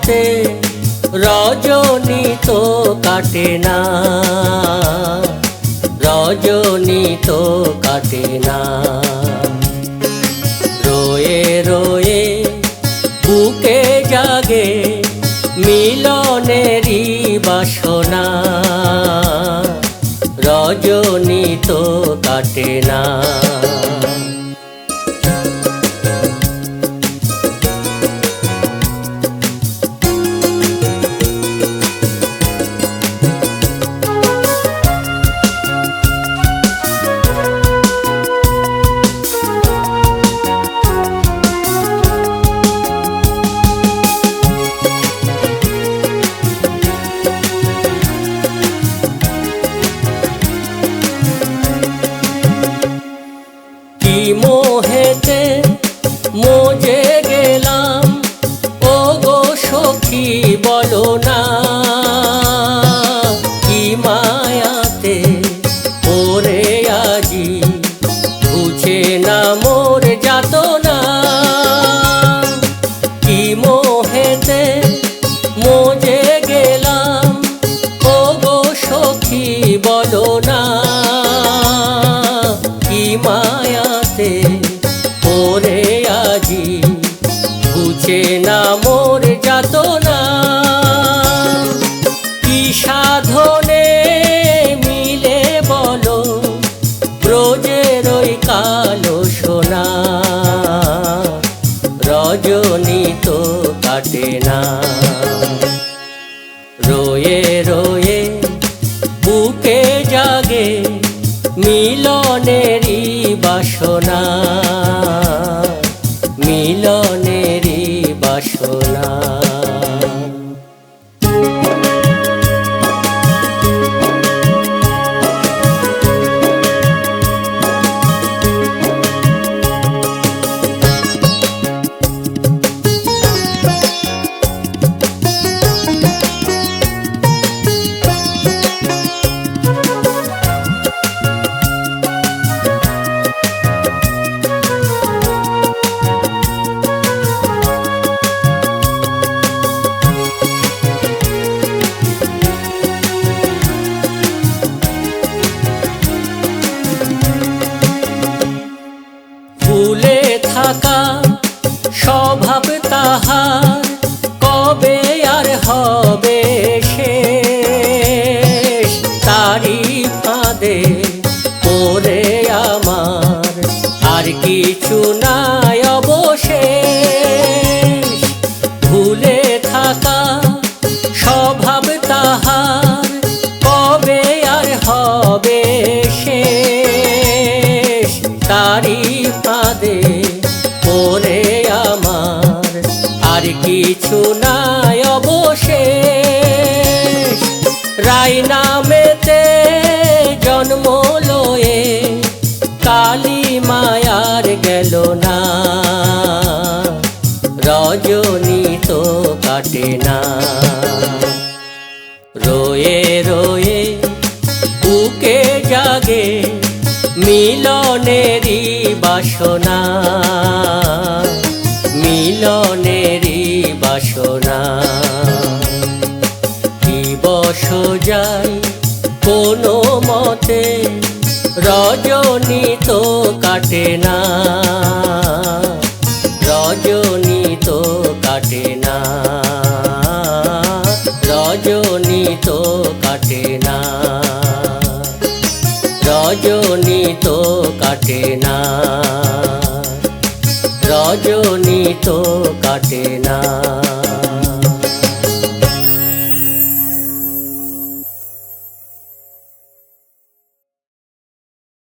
মতে রজনী তো কাটে না, রজনী তো কাটে না। রোয়ে রোয়ে বুকে জাগে মিলনেরই বাসনা, রজনী তো কাটে না। মোহেতে মজে গেলাম ও গো সখী বলো না, কি মায়াতে ওরে আজি বুঝে না মোর যাতনা। কি মোহেতে মজে গেলাম ও গো সখী বলো না, কি মায়াতে ওরে আজি বুঝে না মোর যাতনা। কি সাধনে মিলে বলো ব্রজের ওই কালো সোনা, রজনী তো কাটে না। রোয়ে রোয়ে বুকে জাগে মিলনেরই বাসনা, মিলনেরই বাসনা। ভুলে থাকা স্বভাব তাহার কবে আর হবে শেষ, তারি ফাঁদে পড়ে আমার আর কিছু নাই অবশেষ। ভুলে থাকা স্বভাব তাহার কবে আর হবে শেষ, তারি ফাঁদে পড়ে আমার আর কিছু নাই অবশেষ। রাই নামেতে জন্ম লয়ে কালী মায়ার গেল না, রজনী তো কাটে না। রোয়ে রোয়ে বুকে জাগে মিলনেরই বাসনা, মিলনেরই বাসনা। দিবস যায় কোনো মতে রজনী তো কাটে না, রজনী তো কাটে না, রজনী তো কাটে না, রজনী তো কাটে না, রজনী তো কাটে না।